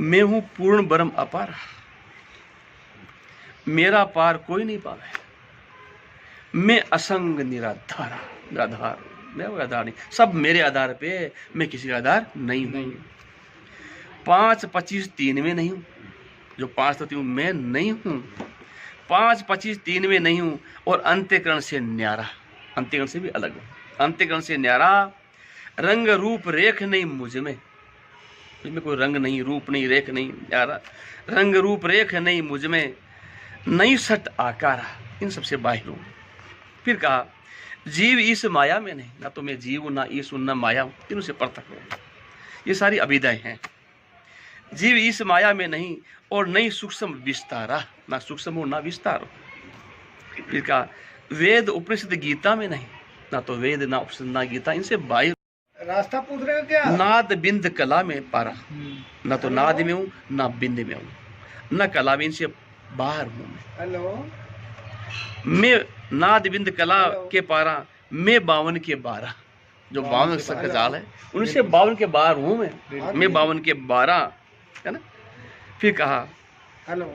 मैं हूं पूर्ण ब्रह्म अपार, मेरा पार कोई नहीं पावे। मैं असंग निराधार, निराधार मैं कोई आधार नहीं, सब मेरे आधार पे, मैं किसी का आधार नहीं हूं। 5, 25, 3 में नहीं हूं, जो 5 तत्व हूं मैं नहीं हूं। 5, 25, 3 में नहीं हूं और अंत्यकरण से न्यारा, अंत्यकरण से भी अलग हूं। अंत्यकरण से न्यारा, रंग रूप रेख नहीं मुझ में, कोई रंग नहीं, रूप नहीं, रेख नहीं, न्यारा रंग रूप रेख नहीं मुझ में, नहीं सट आकार, इन सबसे बाहिर हूं। फिर कहा जीव इस माया में नहीं, ना तो मैं जीव हूं, ना ईश हूं, ना माया हूं, तीनों से पृथक हूं। ये सारी अभिधाएं हैं। जीव इस माया में नहीं और नहीं सूक्ष्म विस्तारा, ना सूक्ष्म हो ना विस्तार हो। फिर कहा वेद उपनिषद गीता में नहीं, ना तो वेद ना उपनिषद ना गीता, इनसे बाहर। रास्ता पूछ रहे हो क्या? नाद बिंद कला में पारा, ना तो नाद में हूं ना बिंद में हूं, न कला में, इनसे बाहर हूं हेलो, मैं नाद बिंद कला के पारा, मैं 52 के 12, जो 52 का जाल है उनसे 52 के 12 हूं मैं 52 के 12, है ना। फिर कहा हेलो,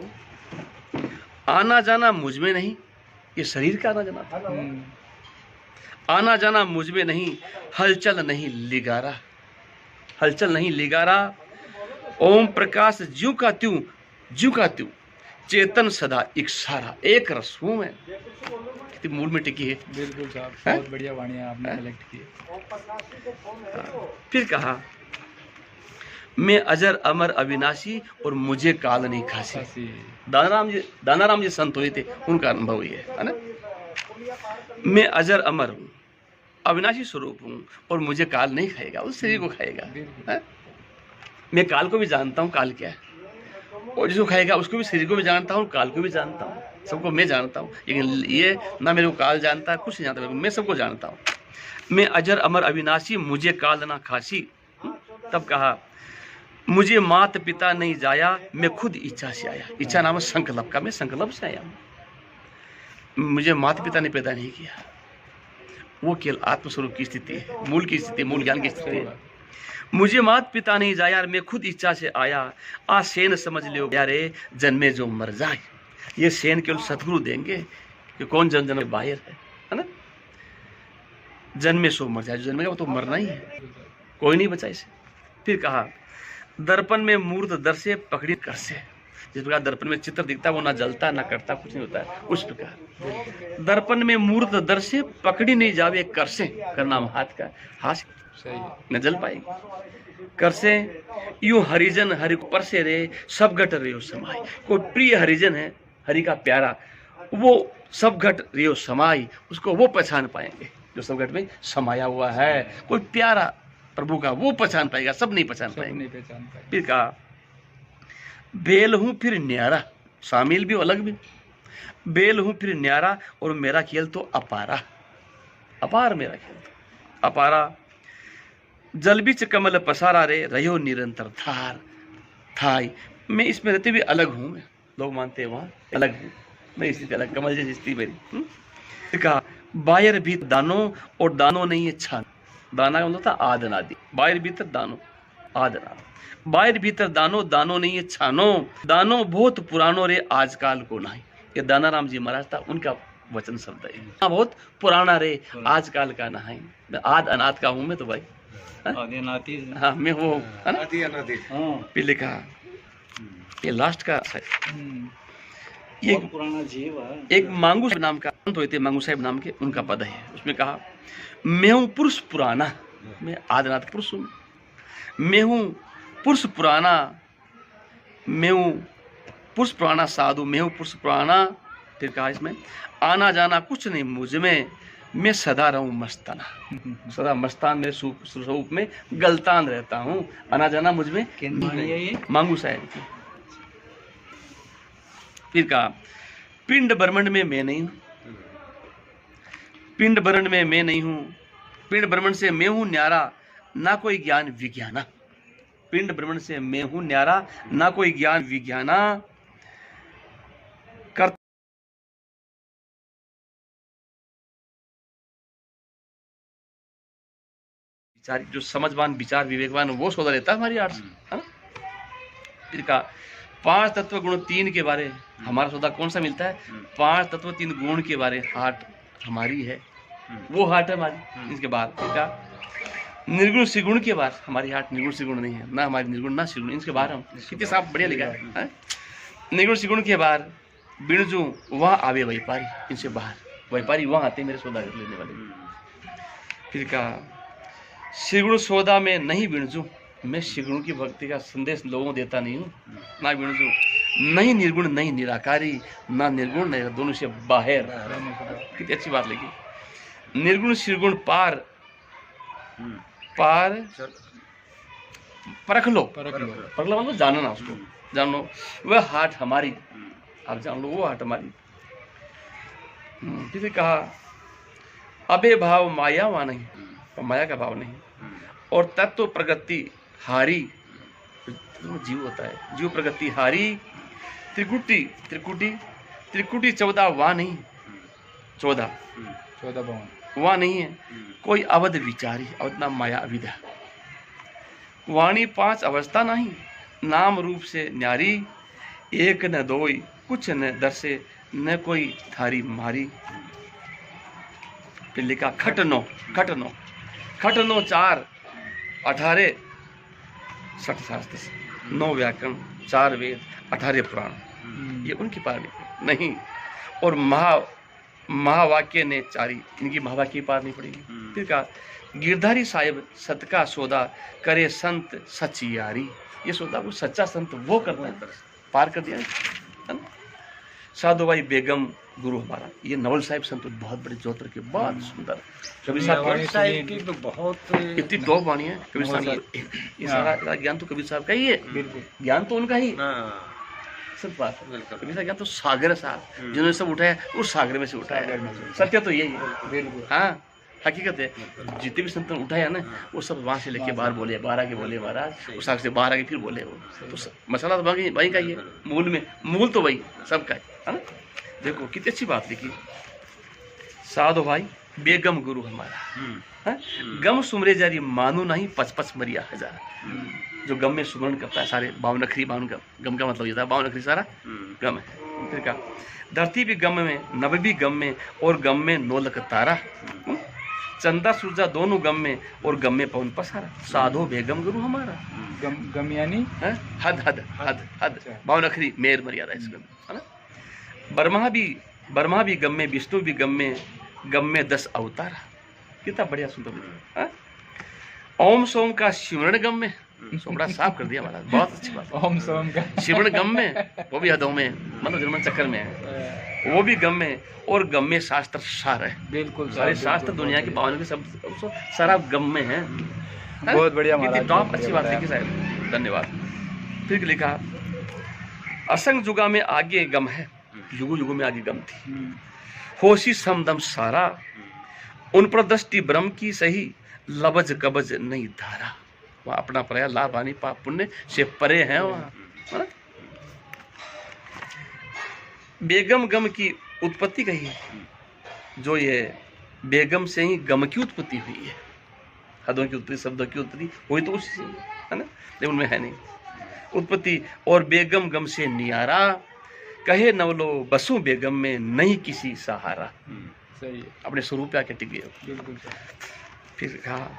आना जाना मुझ में नहीं, ये शरीर का आना जाना था। आना जाना मुझ में नहीं, हलचल नहीं लिगारा, हलचल नहीं लिगारा, ओम प्रकाश ज्यों का त्यों, ज्यों का त्यों, चेतन सदा एक सारा, एक रस हूं मैं। कितनी मूल में टिकी है। बिल्कुल साहब, बहुत बढ़िया वाणी आपने कलेक्ट की। फिर कहा मैं अजर अमर अविनाशी और मुझे काल नहीं खासी। दानाराम जी संत हुए थे, उनका अनुभव ये है ना। मैं अजर अमर हूं, अविनाशी स्वरूप हूं और मुझे काल नहीं खाएगा, उस शरीर को खाएगा है? मैं काल को भी जानता हूं, काल क्या है, और जिसको खाएगा उसको भी, शरीर को भी जानता हूं, काल को भी जानता हूं, सबको मैं जानता हूं। लेकिन ये ना मेरे को काल जानता है, कुछ नहीं जानता, मैं सबको जानता हूं। मैं अजर अमर अविनाशी, मुझे काल ना खासी। तब कहा मुझे मात पिता नहीं जाया, मैं खुद इच्छा से आया। इच्छा नाम संकल्प का, मैं संकल्प से आया हूं। मुझे माता पिता ने पैदा नहीं किया, वो केवल आत्मस्वरूप की स्थिति है, मूल की स्थिति, मूल ज्ञान की स्थिति है। मुझे मात पिता नहीं जाया, मैं खुद इच्छा से आया। आ सेन समझ लो यारे, जन्मे जो मर जाए। ये सेन केवल सतगुरु देंगे कि कौन जन जन बाहर है ना। जन्मे सो मर जाए, जो जन्मेगा वो तो मरना ही है, कोई नहीं बचा इसे। फिर कहा दर्पण में मूर्त दर से पकड़ी कर से, जिस प्रकार दर्पण में चित्र दिखता है वो ना जलता ना करता, कुछ नहीं होता है, उस प्रकार दर्पण में मूर्त दर से पकड़ी नहीं जावे कर से, करना हाथ का, हाथ न जल पाएगी। कर से यूं हरिजन हरि पर से रे, सब घट रे समाई। कोई प्रिय हरिजन है, हरि का प्यारा, वो सब घट रे समाई, उसको वो पहचान पाएंगे जो सब घट में समाया हुआ है। कोई प्यारा प्रभु का वो पहचान पाएगा, सब नहीं पहचान पाएंगे। फिर कहा बेल हूं फिर न्यारा, शामिल भी अलग भी, बेल हूं फिर न्यारा और मेरा खेल तो अपारा, अपार मेरा खेल तो अपारा। जल बीच कमल पसारा रे, रहो निरंतर थार थाई। मैं इसमें रहते भी अलग हूं, मैं लोग मानते हैं वहां अलग हूं, मैं स्थिति अलग, कमल जैसी स्थिति मेरी। फिर कहा बाहर भी दानो और दानो नहीं है छान, दाना का मतलब था आद अनादि, बाहर भीतर दानो आद अनादि, बाहर भीतर दानो, दानो नहीं है छानो, दानो बहुत पुरानो रे आजकाल को नहीं। ये दानाराम जी महाराज था, उनका वचन शब्द है। हाँ, बहुत पुराना रे आजकाल का ना है, मैं आद अनाद का हूं मैं तो भाई, हाँ मैं वो है ना। फिर लिखा ये लास्ट का है, ये पुराना जीव है। एक मांगू साहब नाम का संत हुए थे, मांगू साहब नाम के, उनका पद है। उसमें कहा मैं हूं पुरुष पुराना, मैं आदनाथ पुरुष हूं, मैं हूं पुरुष पुराना, मैं हूं पुरुष पुराना साधु, मैं हूं पुरुष पुराना। फिर कहा इसमें आना जाना कुछ नहीं मुझ में, मैं सदा रहूं मस्ताना, सदा मस्तान मेरे स्वरूप में गलतान रहता हूं, आना जाना मुझ में नहीं। मांगू साहब की। फिर कहा पिंड ब्रह्मांड में मैं नहीं हूं, पिंड ब्रह्मांड में मैं नहीं हूं, पिंड ब्रह्मांड से मैं हूं न्यारा, ना कोई ज्ञान विज्ञाना। पिंड ब्रह्मांड से मैं हूं न्यारा, ना कोई ज्ञान विज्ञाना। विचार जो समझवान, विचार विवेकवान, वो सौदा लेता है हमारी आर्ट्स, है ना। फिर कहा 5 तत्व गुण 3 के बारे हमारा सौदा कौन सा मिलता है? 5 तत्व 3 गुण के बारे हाट हमारी है, वो हाट है हमारी। इसके बाद फिर कहा निर्गुण सिगुण के बार हमारी हाट निर्गुण सिगुण नहीं है, ना हमारी निर्गुण ना सिगुण, इसके बाहर हम कितने साफ बढ़िया लिखा है। निर्गुण सिगुण के बार बिणजू वहाँ आवे व्यापारी, इनसे बाहर व्यापारी वहाँ आते मेरे सौदा लेने वाले। फिर कहा सिगुण सौदा में नहीं बिणजू, मैं सिगुण की भक्ति का संदेश लोगों को देता नहीं हूँ, ना बिणजू, नहीं निर्गुण नहीं निराकारी, ना निर्गुण नहीं, दोनों से बाहर। कितनी अच्छी बात लगी। निर्गुण सिगुण पार पार परख लो, मतलब जानना, उसको जान लो, वह हाट हमारी, आप जान लो वो हाट हमारी। फिर कहा अबे भाव माया वहाँ नहीं, माया का भाव नहीं, और तत्व प्रगति हारी, जीव होता है, जीव प्रगति हारी, त्रिकुटी त्रिकुटी त्रिकुटी 14 वहाँ नहीं, 14 भवन वहाँ नहीं है, कोई अवध विचारी, अवध नाम माया अविद्या, वाणी 5 अवस्था नहीं, नाम रूप से न्यारी, एक न दोई कुछ न दर्शे, न कोई थारी मारी। फिर लिखा खटनो खटनो खटनो 4 18 60 शास्त्र, 9 व्याकरण, 4 वेद, 18 पुराण, ये उनकी पार नहीं। और महावाक्य ने 4, इनकी महावाक्य की पार नहीं पड़ेगी। फिर कहा गिरधारी साहिब सत का सौदा करे संत सच यारी, ये सौदा को सच्चा संत वो करता है, पार कर दिया है ना। साधु भाई बेगम गुरु हमारा, ये नवल साहिब संत बहुत बड़े जोधपुर के, बहुत सुंदर कवि साहब की तो बहुत इतनी टॉप वाणी है कवि साहब, ये सारा ज्ञान तो कवि साहब का ही है, ज्ञान तो उनका ही, सब बात है। कवि साहब ज्ञान तो सागर साहब जिन्होंने सब उठाया उस सागर में से उठाया, सत्य तो यही है। हाँ हकीकत है, जितने भी संत उठाया ना वो सब वहाँ से लेके बाहर बोले, बाहर आके बोले महाराज, उस आग से बाहर आके फिर बोले, वो तो मसाला तो वही का ही है, मूल में मूल तो वही सबका है ना। देखो कितनी अच्छी बात लिखी, साधु भाई बेगम गुरु हमारा, गम सुमरे जारी मानो नहीं 55 मरिया हजार, जो गम में सुमरण करता है सारे 52 नखरी, 52 गम का मतलब ये था 52 नखरी सारा गम है। फिर का धरती भी गम में, नभ भी गम में, और गम में 9 लख तारा, चंदा सूरजा दोनों गम में, और गम में पवन पसारा, साधो बेगम गुरु हमारा। गम यानी हद हद हद हद 52 नखरी मेर मर्यादा इस गम है ना। ब्रह्मा भी गम में, विष्णु भी गम में 10 अवतार, कितना बढ़िया सुंदर। ओम सोम का शिवरण गम में, सोमड़ा साफ कर दिया महाराज, बहुत अच्छी बात। ओम सोम का शिवरण गम में, वो भी हदों में, मतलब जन्म चक्कर में है, वो भी गम में, और गम में शास्त्र सार है, बिल्कुल सारे शास्त्र दुनिया के 52 के सब सारा गम में है। बहुत बढ़िया महाराज, टॉप अच्छी बात लिखी साहब, धन्यवाद। फिर लिखा असंग जुगा में आगे गम है, युगो युगो में आगे गम थी, होशी समदम सारा, उन पर दृष्टि ब्रह्म की सही, लबज कबज नहीं धारा, वहाँ अपना पराया लाभ हानि पाप पुण्य से परे हैं वहाँ। बेगम गम की उत्पत्ति कही है, जो ये बेगम से ही गम की उत्पत्ति हुई है, हदों की उत्पत्ति, शब्दों की उत्पत्ति वही तो उसी से है ना, लेकिन उनमें है नहीं उत्पत्ति। और बेगम गम से नियारा, कहे नवलो बसों बेगम में नहीं किसी सहारा, सही है, अपने स्वरूप पे आके टिक गए। बिल्कुल। फिर कहा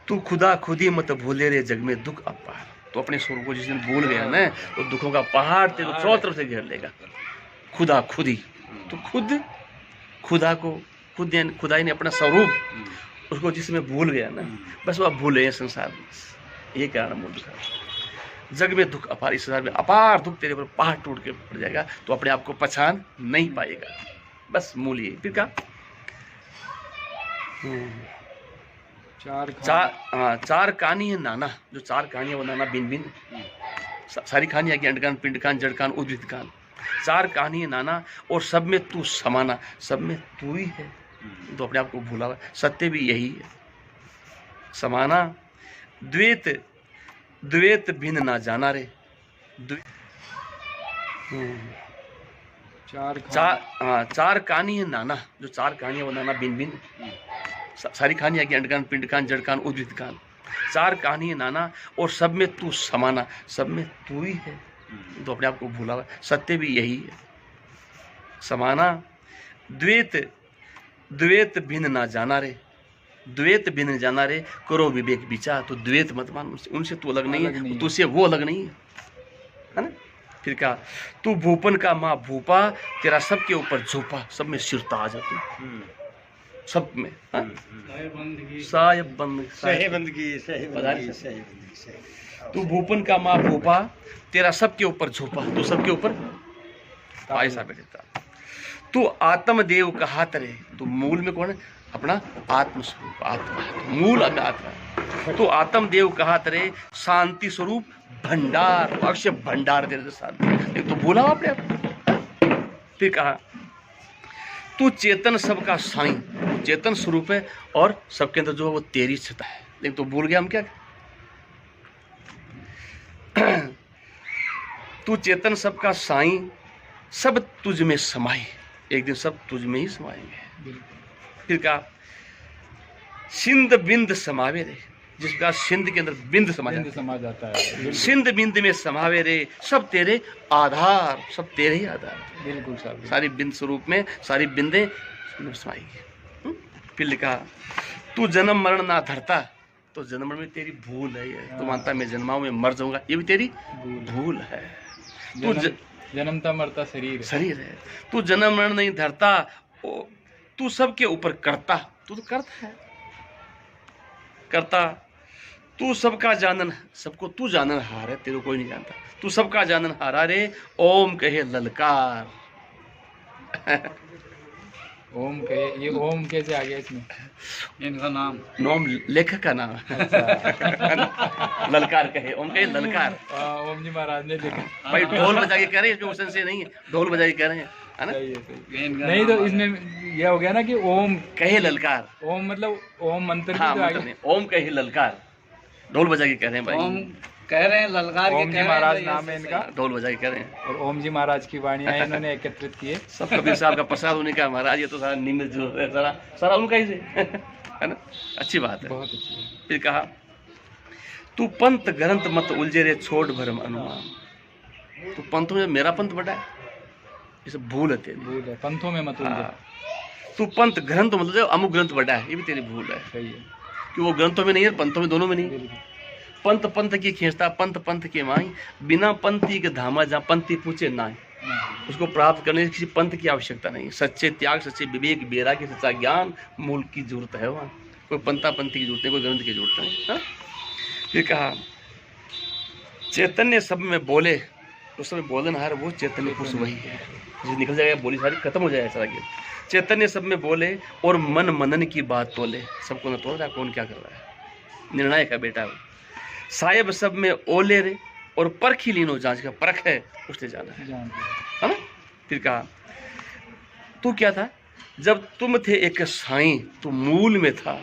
तू खुदा खुदी मत भूले रे जग में दुख अपार, तो अपने स्वरूप को जिस दिन भूल गया ना तो दुखों का पहाड़ तेरे को चारों तरफ से घेर लेगा। खुदा खुदी, तो खुद खुदा को खुदाई ने अपना स्वरूप उसको जिसमें भूल गया ना, बस वो भूल गए संसार में, ये कारण मूल दुख। जग में दुख अपार, इस संसार में अपार दुख तेरे पर पहाड़ टूट के पड़ जाएगा, तो अपने आप को पहचान नहीं पाएगा, बस मूल ये। फिर क्या चार कहानी है नाना, जो 4 कहानियां वो नाना भिन्न भिन्न, सारी कहानियां की अंडकान पिंडकान जड़कान उद्भिद कान, 4 कहानी है नाना, और सब में तू समाना, सब में तू ही है, तो अपने आप को भूला हुआ। सत्य भी यही है, समाना द्वैत द्वैत भिन्न ना जाना रे, चार कहानी है नाना, जो 4 कहानियां वो नाना भिन्न भिन्न, सारी कहानियां की अंडकान पिंडकान जड़कान उद्भिद कान, चार कहानी है नाना और सब में तू समाना, सब में तू ही है। तो अपने आप को भूला हुआ, सत्य भी यही है, समाना। द्वैत द्वैत भिन्न ना जाना रे, द्वैत भिन्न जाना रे, करो विवेक विचार। तो द्वैत मत मान, उनसे तू अलग नहीं है, तुझसे वो अलग नहीं है ना। फिर कहा तू भूपन का माँ भूपा, तेरा सबके ऊपर झोपा, सब में सिर ताज है तू, सब में साहेब बंद तू भूपन का माँ भूपा, तेरा सबके ऊपर झोपा, तू सबके ऊपर ऐसा बैठता। तू आत्मदेव कहा तरे, तू मूल में कौन है, अपना आत्मस्वरूप, आत्मा मूल में आत्मा। तो आत्मदेव कहा तरे, शांति स्वरूप भंडार, अक्षय भंडार दे रहे शांति, तो भूला आपने आप। फिर कहा तू चेतन सबका साईं, चेतन स्वरूप है और सबके अंदर जो है वो तेरी सत्ता है, लेकिन तो भूल गया हम क्या। तू चेतन सबका साईं, सब तुझ में समाई, एक दिन सब तुझ में ही समाएंगे। फिर कहा सिंध बिंद समावे रे, जिसका सिंध के अंदर बिंद समा जाता है, सिंध बिंद में समावे रे, सब तेरे आधार, सब तेरे ही आधार, बिल्कुल साहब। सारी बिंद स्वरूप में सारी बिंदे समाएंगी। फिर लिखा तू जन्म मरण ना धरता, तो जन्म मरण में तेरी भूल है, ये तू मानता मैं जन्माऊं मैं मर जाऊंगा, ये भी तेरी भूल है। तू जन्मता मरता शरीर है, तू जन्म मरण नहीं धरता, तू सबके ऊपर करता, तू तो करता है, करता। तू सबका जानन, सबको तू जानन हार है, तेरे को कोई नहीं जानता, तू सबका जानन हारा रे, ओम कहे ललकार। ओम कहे, ये ओम कैसे आ गया इसमें, इनका नाम नाम लेखक का नाम ललकार कहे, ओम कहे ललकार। ओम जी महाराज ने लिखा भाई ढोल बजा के कह रहे हैं, इसमें क्वेश्चन से नहीं है, ढोल बजा के कह रहे हैं, है ना। नहीं तो इसमें यह हो गया ना कि ओम कहे ललकार, ओम मतलब ओम मंत्र, हाँ मंत्र नहीं, ओम कहे ललकार, ढोल बजा के कह रहे हैं भाई, ओम कह रहे हैं ललकार के, ओम जी महाराज नाम है इनका, ढोल बजा के कह रहे हैं। और ओम जी महाराज की वाणियां इन्होंने एकत्रित किए, सब कबीर साहब का प्रसाद होने का महाराज, ये तो सारा निमित्त जो है सारा उनका ही से है ना, अच्छी बात है। बहुत अच्छी है। फिर कहा तू पंथ ग्रंथ मत उलझे रे, छोड़ भरम अनुमान। तो पंथ में मेरा पंथ बड़ा है, ये सब भूल है तेरी, भूल है, पंथों में मत उलझे। तू पंथ ग्रंथ मतलब अमुक ग्रंथ बड़ा है, ये भी तेरी भूल है, सही है, कि वो ग्रंथों में नहीं है, पंथों में दोनों में नहीं। पंथ पंथ की खींचता, पंथ पंथ के माई, बिना पंथी के धामा, जहाँ पंथी पूछे ना है, उसको प्राप्त करने किसी पंथ की आवश्यकता नहीं। सच्चे त्याग, सच्चे विवेक, बेरा की सच्चा ज्ञान, मूल की जरूरत है वहाँ, कोई पंथा पंथी की जरूरत नहीं, कोई ग्रंथ की जरूरत नहीं। फिर कहा चैतन्य सब में बोले, उस समय बोलनहार वो चैतन्य पुरुष वही है, जो निकल जाएगा बोली सारी खत्म हो जाएगा सारा ज्ञान। चैतन्य सब में बोले और मन मनन की बात तोले, सबको न तोल रहा कौन क्या कर रहा है, निर्णायक का बेटा है। साहेब सब में ओले रे, और परखी लीनो, जांच का परख है उसने जाना है ना। फिर कहा तू क्या था, जब तुम थे एक साईं, तू मूल में था,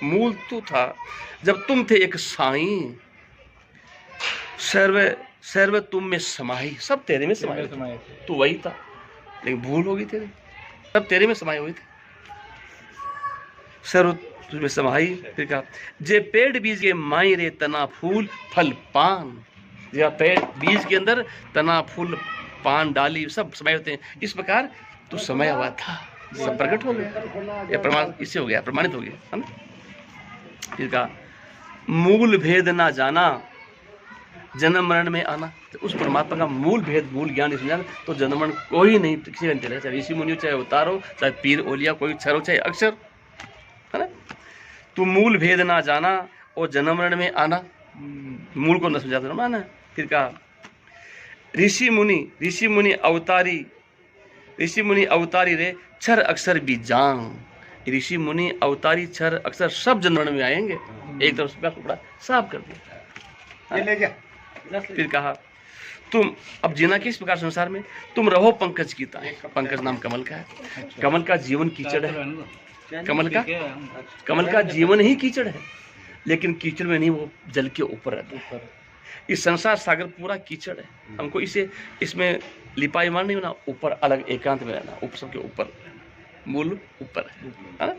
मूल तू था, जब तुम थे एक साईं, सर्व सर्व तुम में समाई, सब तेरे में समाये थे, तू वही था, लेकिन भूल होगी तेरी, सब तेरे में समाये हुए थे, सर्व तुझमें समाई। फिर कहा जे पेड़ बीज के माई रे, तना फूल फल पान, या पेड़ बीज के अंदर तना फूल पान डाली सब समय होते हैं, इस प्रकार तू समय हुआ था, सब प्रकट हो गया, या प्रमाण इससे हो गया, प्रमाणित हो गया, है ना। फिर कहा मूल भेद ना जाना, जन्म मरण में आना। तो उस परमात्मा का मूल भेद, मूल ज्ञान इसमें जाना, तो जन्म मरण कोई नहीं, किसी का नहीं, चाहे ऋषि मुनि हो, चाहे अवतार हो, चाहे पीर ओलिया, कोई क्षर हो, चाहे अक्षर, है ना। तू मूल भेद ना जाना और जन्म मरण में आना, मूल को न समझा तो माना। फिर कहा ऋषि मुनि अवतारी रे, क्षर अक्षर भी जान। ऋषि मुनि अवतारी क्षर अक्षर सब जन्म मरण में आएंगे, एक तरफ से टुकड़ा साफ कर दिया। फिर कहा तुम अब जीना किस प्रकार संसार में, तुम रहो पंकज की ताए, पंकज नाम कमल का है, कमल का जीवन कीचड़ है, कमल का जीवन ही कीचड़ है, लेकिन कीचड़ में नहीं, वो जल के ऊपर रहता है। इस संसार सागर पूरा कीचड़ है, हमको इसे इसमें लिपाई मार नहीं होना, ऊपर अलग एकांत में रहना, ऊपर सबके ऊपर, मूल ऊपर है ना।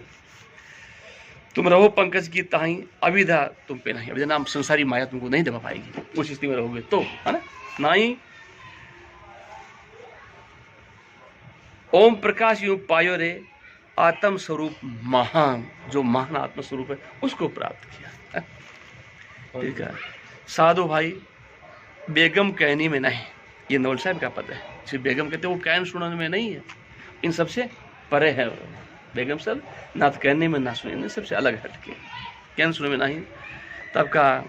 तुम रहो पंकज की ताही अविधा तुम पे नहीं, अब नाम संसारी माया तुमको नहीं दबा पाएगी, उस स्थिति में रहोगे तो, है ना। नहीं ओम प्रकाश यूं पायो रे आत्म स्वरूप महान, जो महान आत्म स्वरूप है उसको प्राप्त किया। ठीक है। साधु भाई बेगम कहनी में नहीं, ये नौल साहब का पद है। सिर्फ बेगम कहते वो कहन सुनने में नहीं है, इन सबसे परे है। बेगम सर ना तो कहने में ना सुनने, सबसे अलग हटके, कहन सुनने में नहीं। तब का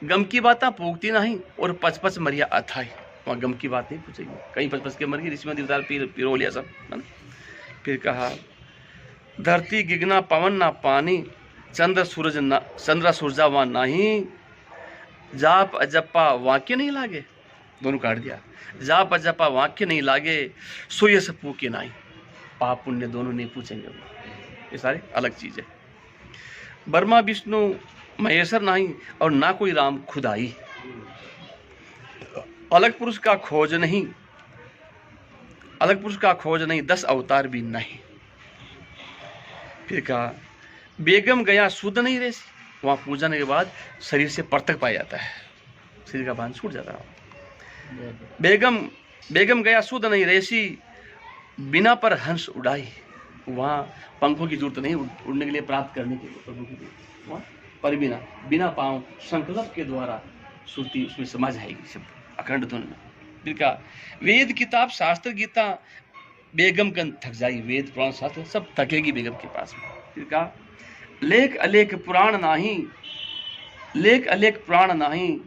गम की बातें पूछती नहीं और पच मरिया अथाई, वहाँ गम की बात नहीं पूछेगी, कहीं पच के मर गई ऋषि देवदार पिरो लिया सब, है ना। फिर कहा धरती गिगना पवन ना पानी, चंद्र सूरजा वहाँ नहीं, जाप अजप्पा वाक्य नहीं लागे, दोनों काट दिया। जाप अजप्पा वाक्य नहीं लागे, सोये सपू के नहीं, पाप पुण्य दोनों नहीं पूछेंगे, ये सारे अलग चीज है। ब्रह्मा विष्णु महेश्वर नहीं और ना कोई राम खुदाई, अलग पुरुष का खोज नहीं, अलग पुरुष का खोज नहीं, 10 अवतार भी नहीं। फिर कहा बेगम गया शुद्ध नहीं रेसी, वहां पूजने के बाद शरीर से परतक पाया जाता है, शरीर का बांध छूट जाता है। बेगम गया शुद्ध नहीं रेसी, बिना पर हंस उड़ाई, वहां पंखों की जरूरत नहीं उड़ने के लिए, प्राप्त करने के लिए प्रभु की, वहां पर बिना पांव संकल्प के द्वारा श्रुति उसमें समा जाएगी सब अखंड धुन में। फिर कहा वेद किताब शास्त्र गीता बेगम कन थक जाई, वेद पुराण शास्त्र सब थकेगी बेगम के पास में। फिर कहा लेख अलेख पुराण नाही, लेख अलेख पुराण नाही,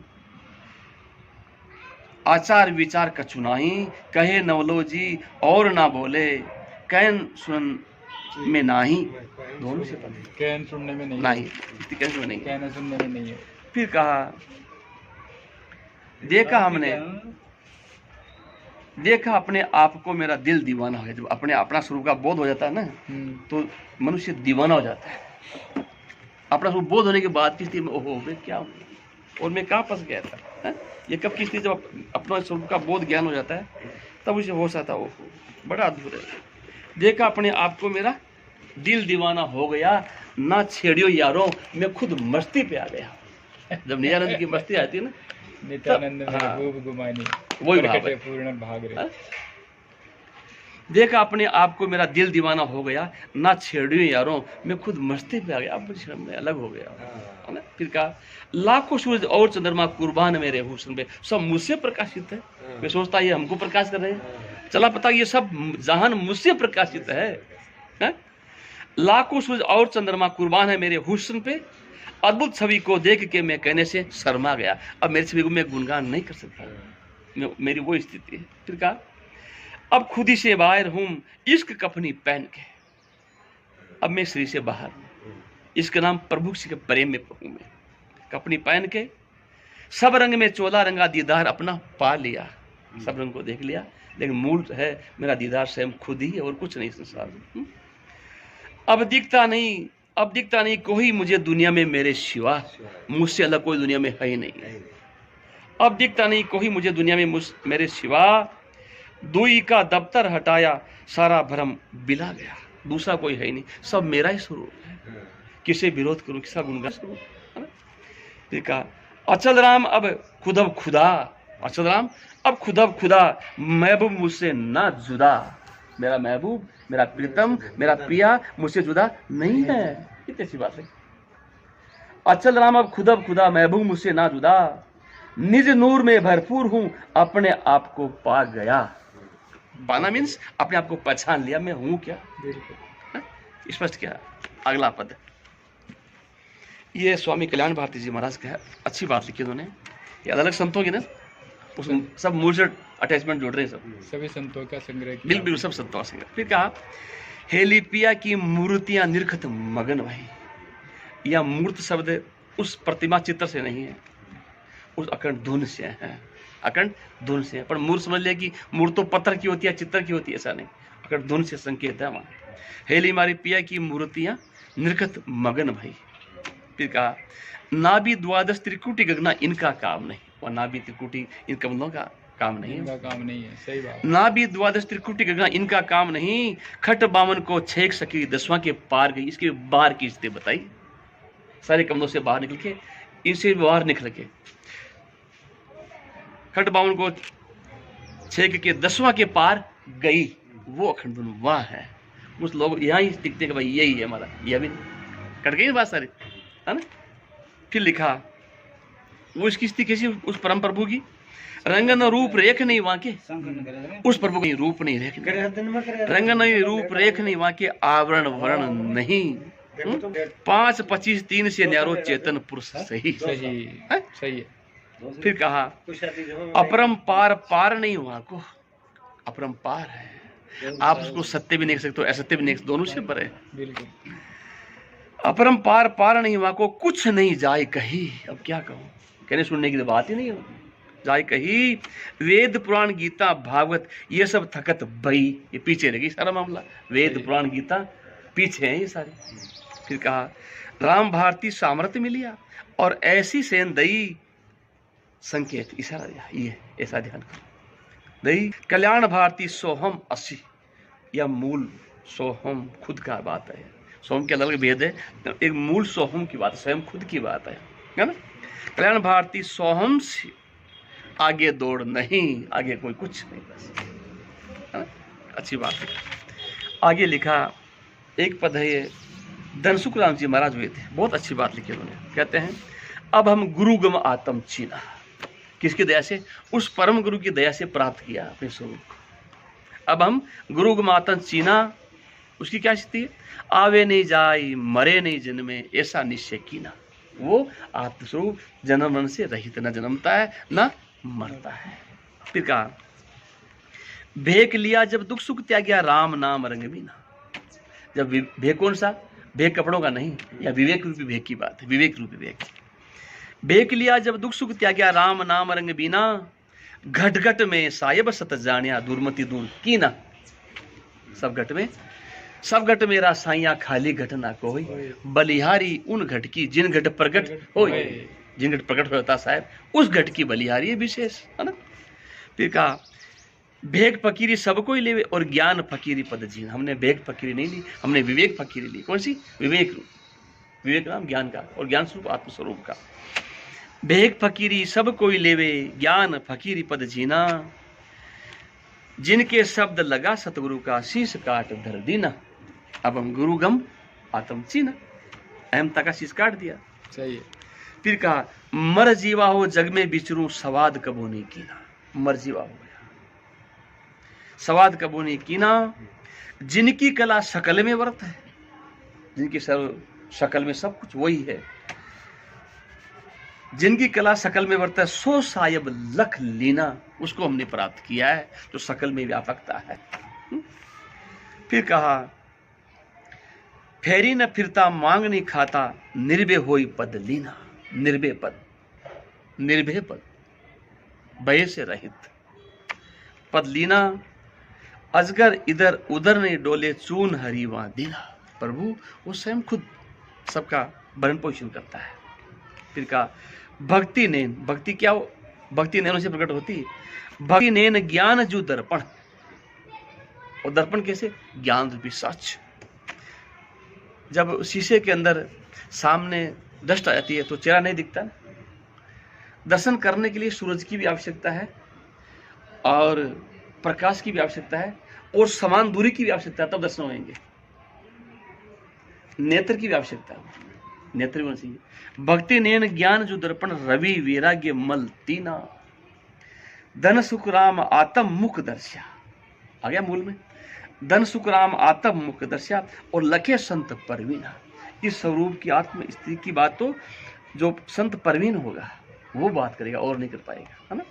आचार विचार कछु नाही, कहे नवलो जी और ना बोले, कहन सुन में नाही, दोनों से पता कहन सुनने में नहीं, कहन सुनने नहीं, कहना सुनने में नहीं है। फिर कहा देखा अपने आप को मेरा दिल दीवाना हो गया। जब अपना स्वरूप का बोध हो जाता है ना, तो मनुष्य दीवाना हो जाता है। अपना स्वरूप बोध होने के बाद की स्थिति में ओहो मैं क्या हूँ और मैं कहाँ फंस गया था, है? ये कब की स्थिति, जब अपना स्वरूप का बोध ज्ञान हो जाता है तब उसे होश आता है, ओहो बड़ा अद्भुत है। देखा अपने आप को मेरा दिल दीवाना हो गया, ना छेड़ियो यारों मैं खुद मस्ती पे आ गया। जब नित्यानंद की मस्ती आती है ना, नित्यानंद महबूब गुमानी, वही भाव है। पूर्ण भाग रहे। देखा अपने आप को मेरा दिल दीवाना हो गया, ना छेड़ियो यारों मैं खुद मस्ती पे आ गया, अब शर्म में अलग हो गया, है ना। फिर कहा लाखों सूरज और चंद्रमा कुर्बान मेरे हुस्न पे, सब मुझसे प्रकाशित है। मैं सोचता ये हमको प्रकाश कर रहे हैं, चला पता ये सब जहान मुझसे प्रकाशित है? लाखों सूरज और चंद्रमा कुर्बान है मेरे हुस्न पे, अद्भुत छवि को देख के मैं कहने से शर्मा गया, अब मेरी छवि को मैं गुणगान नहीं कर सकता, मेरी वो स्थिति है। फिर कहा अब खुद ही से बाहर हूं इश्क कफनी पहन के, अब मैं श्री से बाहर हूं, इसका नाम प्रभु के प्रेम में हूं मैं, कफनी पहन के सब रंग में चोला रंगा दीदार अपना पा लिया, सब रंग को देख लिया, लेकिन मूल है मेरा दीदार स्वयं खुद ही है और कुछ नहीं संसार में। अब दिखता नहीं कोई मुझे दुनिया में मेरे सिवा, मुझसे अलग कोई दुनिया में है ही नहीं। अब दिखता नहीं कोई मुझे दुनिया में मेरे सिवा, दुई का दफ्तर हटाया सारा भ्रम बिला गया, दूसरा कोई है ही नहीं, सब मेरा ही स्वरूप है, किसे विरोध करूं, किसका गुणगान करूं, है ना। फिर कहा अचल राम अब खुदा, अचल राम अब खुदा, महबूब मुझसे ना जुदा, मेरा महबूब मेरा प्रीतम मेरा पिया मुझसे जुदा नहीं है, कितनी अच्छी बात है। अचल राम अब खुदा, महबूब मुझसे ना जुदा, निज नूर में भरपूर हूं अपने आप को पा गया, पाना मीन्स अपने आप को पहचान लिया, मैं हूं क्या, स्पष्ट क्या। अगला पद ये स्वामी कल्याण भारती जी महाराज का है, अच्छी बात लिखी उन्होंने, ये अलग संतों की ना, उसमें सब मूल से अटैचमेंट जोड़ रहे हैं, सब सभी संतों का संग्रह, बिल्कुल सब संतों का संग्रह। फिर कहा हेलिपिया की मूर्तियां निर्खत मगन भाई, यह मूर्त शब्द उस प्रतिमा चित्र से नहीं है, उस अखंड धुन से है, अखंड धुन से है। पर मूर्त समझ लिया कि मूर्त तो पत्थर की होती है, चित्र की होती है, ऐसा नहीं, अखंड धुन से संकेत है वहाँ। हेली मारी पिया की मूर्तियां निर्खत मगन भाई। फिर कहा नाभि द्वादश त्रिकुटी गगना इनका काम नहीं, और नाभि त्रिकुटी इन कमलों का काम नहीं है। इनका काम नहीं है, सही बात। ना भी द्वादश त्रिकुटी गंगा इनका काम नहीं। खट बामन को छेक सकी, 10वां के पार गई। इसके बाहर की स्थिति बताई, सारे कमरों से बाहर निकल के, इनसे बाहर निकल के खट बामन को छेक के 10वां के पार गई। वो अखंड धुन वह है। कुछ लोग यहाँ ही दिखते हैं कि भाई यही है हमारा, यह भी नहीं। कट गई बात सारी, है ना। फिर लिखा वो इसकी स्थिति कैसी, उस परम प्रभु की रंगन रूप रेख नहीं वहां के, उस प्रभु की रूप नहीं रेख नहीं, रंगन नहीं रूप रेख नहीं वहां के, आवरण वर्ण नहीं। 5, 25, 3 से न्यारो चेतन पुरुष सही। सही है? सही है। फिर कहा अपरंपार पार नहीं वहां को, अपरंपार है। आप उसको सत्य भी नहीं कह सकते, असत्य भी नहीं, दोनों से परे। बिल्कुल। अपरंपार पार नहीं वहां को, कुछ नहीं जाए कही। अब क्या कहूं, कहने सुनने की तो बात ही नहीं हो। जाए कही वेद पुराण गीता भागवत ये सब थकत बई, ये पीछे रह गई सारा मामला। वेद पुराण गीता पीछे है ये सारे। फिर कहा राम भारती सामर्थ्य मिलिया और ऐसी सेन दई संकेत, इशारा दिया, ये ऐसा ध्यान करो। दई कल्याण भारती सोहम 80, या मूल सोहम खुद का बात है। सोहम के अलग भेद है, एक मूल सोहम की बात है, स्वयं खुद की बात है ना। कल्याण भारती सोहम से आगे दौड़ नहीं, आगे कोई कुछ नहीं, बस, है ना? अच्छी बात है। आगे लिखा एक पद है ये, धनसुख राम जी महाराज हुए थे, बहुत अच्छी बात लिखी उन्होंने। कहते हैं अब हम गुरुगम आत्म चीना, किसकी दया से, उस परम गुरु की दया से प्राप्त किया अपने स्वरूप को। अब हम गुरुगम आत्म चीना, उसकी क्या स्थिति है, आवे नहीं जाए मरे नहीं जन्मे ऐसा निश्चय कीना। वो आत्मस्वरूप जन्म मरण से रहित, न जन्मता है न मरता है। फिर कहा भेक लिया जब दुख सुख त्याग्या, राम नाम रंग बीना। जब भेक कौन सा, भेक कपड़ों का नहीं, या विवेक रूपी भेक की बात है, विवेक रूपी भेक। भेक लिया जब दुख सुख त्याग्या, राम नाम रंग बीना। घट घट में सायब सत जानिया, दुर्मति दूर कीना। सब घट में, सब घट मेरा साइया, खाली घट ना कोई। बलिहारी उन घट की जिन घट प्रगट होय, जिन घट प्रकट होता साहब, उस घट की बलिहारी है विशेष, है ना। फिर कहा भेक फकीरी सबको ही लेवे और ज्ञान फकीरी पद जीन। हमने भेक फकीरी नहीं ली, हमने विवेक फकीरी ली। कौन सी, विवेक रूप, विवेक नाम ज्ञान का, और ज्ञान स्वरूप आत्मस्वरूप का। भेक फकीरी सब कोई लेवे, ज्ञान फकीरी पद जीना। जिनके शब्द लगा सतगुरु का, शीश काट धर दीना। अब हम गुरुगम आत्म चीना, अहमता का शीश काट दिया। सही है। फिर कहा मर जीवा हो जग में बिचरू, सवाद कबो नहीं कीना। मर जीवा हो गया, सवाद कबो नहीं कीना। जिनकी कला शकल में वर्त है, जिनकी शकल में सब कुछ वही है, जिनकी कला शकल में वर्त है, सो सायब लख लीना। उसको हमने प्राप्त किया है जो शकल में व्यापकता है। फिर कहा फेरी न फिरता मांग नहीं खाता, निर्भय होई पद लीना। निर्भय पद, निर्भय पद, भय से रहित पद लीना। अजगर इधर उधर नहीं डोले, चून हरिवा दीना। प्रभु वो स्वयं खुद सबका भरण पोषण करता है। फिर कहा भक्ति नैन, भक्ति क्या हो, भक्ति नैनों से प्रकट होती है। भक्ति नैन ज्ञान जो दर्पण, और दर्पण कैसे, ज्ञान रूपी सच। जब शीशे के अंदर सामने डस्ट आ जाती है तो चेहरा नहीं दिखता। दर्शन करने के लिए सूरज की भी आवश्यकता है, और प्रकाश की भी आवश्यकता है, और समान दूरी की भी आवश्यकता है, तब दर्शन होंगे। नेत्र की भी आवश्यकता है, नेत्र भी होना चाहिए। भक्ति नैन ज्ञान जो दर्पण, रवि वैराग्य मल तीना। धन सुख राम आत्म मुख दर्शा, आ गया मूल में, धन सुख राम आत्म मुख दर्शा। और लखे संत परवीना। इस स्वरूप की आत्म स्थिति की बात तो जो संत परवीन होगा वो बात करेगा, और नहीं कर पाएगा, है ना।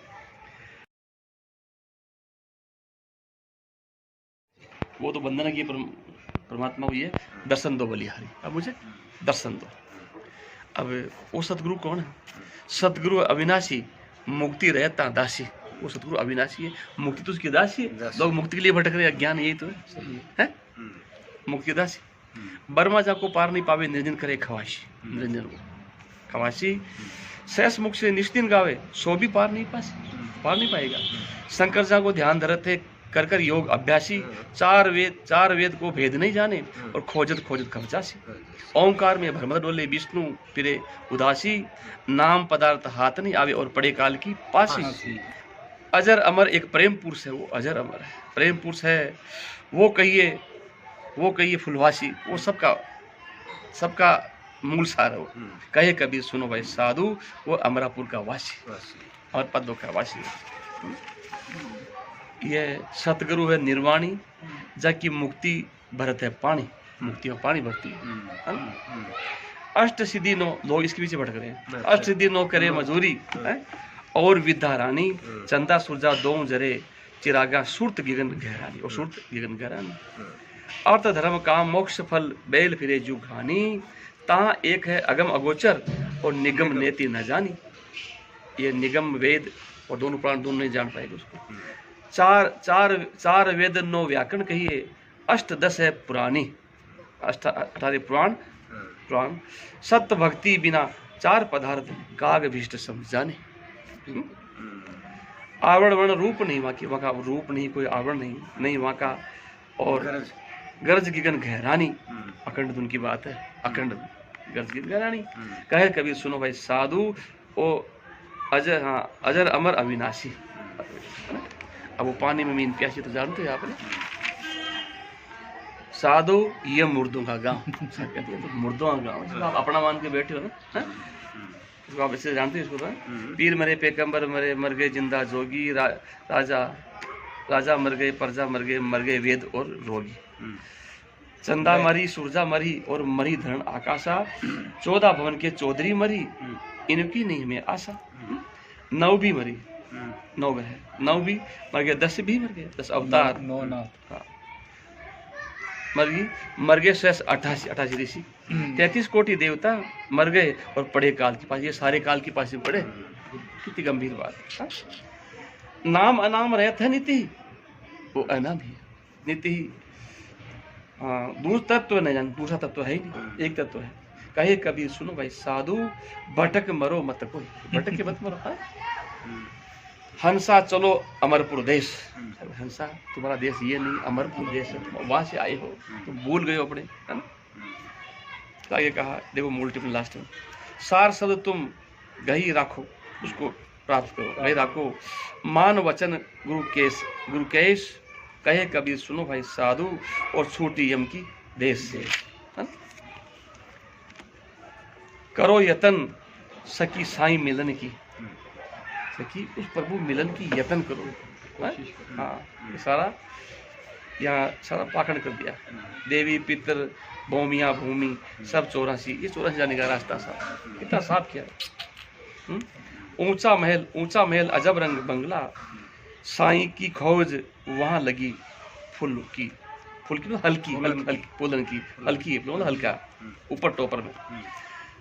वो तो वंदना की परमात्मा हुई है, दर्शन दो बलिहारी, अब मुझे दर्शन दो। अब वो सतगुरु कौन है, सतगुरु अविनाशी, मुक्ति रहता दासी। वो सतगुरु अविनाशी है, मुक्ति तो उसकी दासी है। लोग मुक्ति के लिए भटक रहे, अज्ञान यही तो है, मुक्ति दासी। बर्मा जाको पार नहीं पावे, निरंजन करे खवाशी। निरंजन को खवाशी, सहस मुख से निष्दिन गावे, सो भी पार नहीं पासे। पार नहीं पाएगा। शंकराचार्य को ध्यान धरते कर कर योग अभ्यासी, चार वेद को भेद नहीं जाने और खोजत खोजत खमचासी। ओंकार में भ्रमर डोले विष्णु फिरे उदासी, नाम पदार्थ हाथ नहीं आवे और पड़े काल की पासी। अजर अमर एक प्रेम पुरुष है, वो अजर अमर है, प्रेम पुरुष है। वो कहिए फुलवासी, वो सबका मूल सार है। वो कहे कबीर सुनो भाई साधु, वो अमरापुर का वासी और पदों का वासी है। ये सतगुरु है निर्वाणी, जाकी मुक्ति भरत है पानी, मुक्ति में पानी भरती है ना? अष्ट सिद्धि नो, लोग इसके पीछे भटक रहे हैं। अष्ट सिद्धि नो करे मजूरी है, और विद्या रानी चंदा सुरजा दो जरे, चिरागा सुरत गिगन गहरानी, और सुरत गिगन गहरानी। अर्थ धर्म काम मोक्ष फल बैल फिरे जू घानी, ता एक है अगम अगोचर और निगम नेति न जानी। ये निगम वेद और दोनों प्राण दोनों नहीं जान पाएंगे उसको। चार वेद नो व्याकरण कहिए, अष्ट दस है पुरानी, 18 पुराण। सत्य भक्ति बिना चार पदार्थ, काग भीष्ट समझाने। आवरण वर्ण रूप नहीं, वहाँ का रूप नहीं, कोई आवरण नहीं वहाँ का। और गरज गिगन गहरानी, अखंड धुन की बात है, अखंड गरज गिगन गहरानी। कहे कबीर सुनो भाई साधु, ओ अजर अमर अविनाशी। अब वो पानी में मीन प्यासी तो जानते हो आपने। साधु ये मुर्दों का गांव, तो मुर्दों का गांव, जिसको आप अपना मान के बैठे हो ना, इसको आप इससे जानते हो इसको तो। पीर मरे पैगंबर मरे, मर गए जिंदा जोगी, राजा मर गए, प्रजा मर गए वेद और रोगी। चंदा मरी, सूरजा मरी और मरी धरण आकाशा, 14 भवन के चौधरी मरी, इनकी नहीं में आशा। 9 भी मरी, 9 है, 9 भी मर गए, 10 भी मर गए, 10 अवतार, 9 मर गए 88 ऋषि, 33 कोटि देवता मर गए और पड़े काल के पास। ये सारे काल के पास में पड़े, कितनी गंभीर बात है। नाम अनाम रहत है नीति, वो अनाम ही नीति ही। दूसरा तत्व नहीं जान, दूसरा तत्व है ही नहीं, एक तत्व है। कहे कबीर सुनो भाई साधु, भटक मरो मत कोई, भटक के मत मरो। हंसा चलो अमरपुर देश, हंसा तुम्हारा देश ये नहीं, अमरपुर देश है, वहां से आए हो, तुम भूल गए हो अपने, है ना? तो आगे कहा, देखो मल्टीपल लास्ट में, सार शब्द तुम गही राखो, उसको प्राप्त करो, गही राखो। मान वचन गुरु केश, कहे कबीर सुनो भाई साधु, और छूटी यम की देश से, है ना? करो यतन सकी साईं मिलन की, सखी उस प्रभु मिलन की यत्न करो। हाँ, सारा यहाँ सारा पाखंड कर दिया। देवी पितर भौमिया भूमि सब 84, ये 84 जाने का रास्ता साफ, कितना साफ किया। ऊंचा महल अजब रंग बंगला, साईं की खोज वहां लगी फूल की तो हल्की फूलन की हल्की, हल्का ऊपर टोपर में।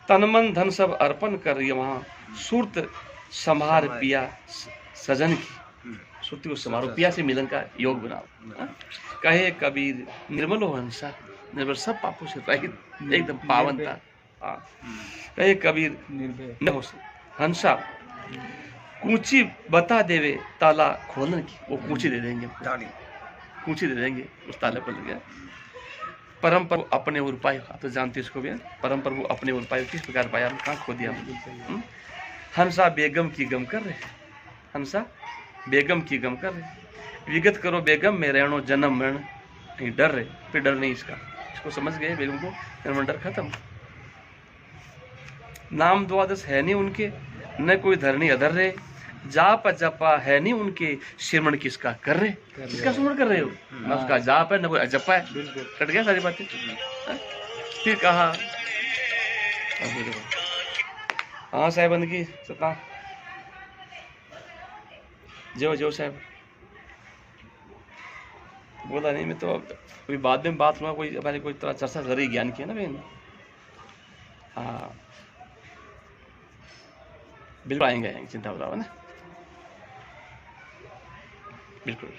तन मन धन सब अर्पण कर वहां, सुरत संभार पिया सजन की, सुरती को समारो, पिया से मिलन का योग बनाओ। कहे कबीर निर्मल हो हंसा, निर्मल सब पापों से रहित, एकदम पावन था। कहे कबीर न हो हंसा, कूची बता देवे ताला खोलन की, वो कूची दे देंगे, कूची दे देंगे, उस ताले पर लग गया। परम प्रभु अपने और पाए, तो जानते इसको भी, परम प्रभु अपने और पाए किस प्रकार पाया, कहाँ खो दिया। हंसा बेगम की गम कर रहे, हंसा बेगम की गम कर रहे, विगत करो बेगम में रहनो जन्म मरण नहीं, डर रहे, फिर डर नहीं इसको समझ गए बेगम को, जन्म डर खत्म। नाम द्वादश है नहीं उनके, न कोई धरनी अधर रहे, जाप जपा है नहीं उनके, श्रमण किसका कर रहे, किसका श्रमण कर रहे हो, न उसका जाप है न कोई अजपा है। कट गया सारी बातें। फिर कहा, हाँ साहेब की सता जो साहब बोला नहीं, मैं तो अभी बाद में बात हुआ, कोई हमारे कोई तरह चर्चा जरूरी ज्ञान की है ना बहन। हाँ बिल्कुल आएंगे, चिंता बताओ ना, बिल्कुल।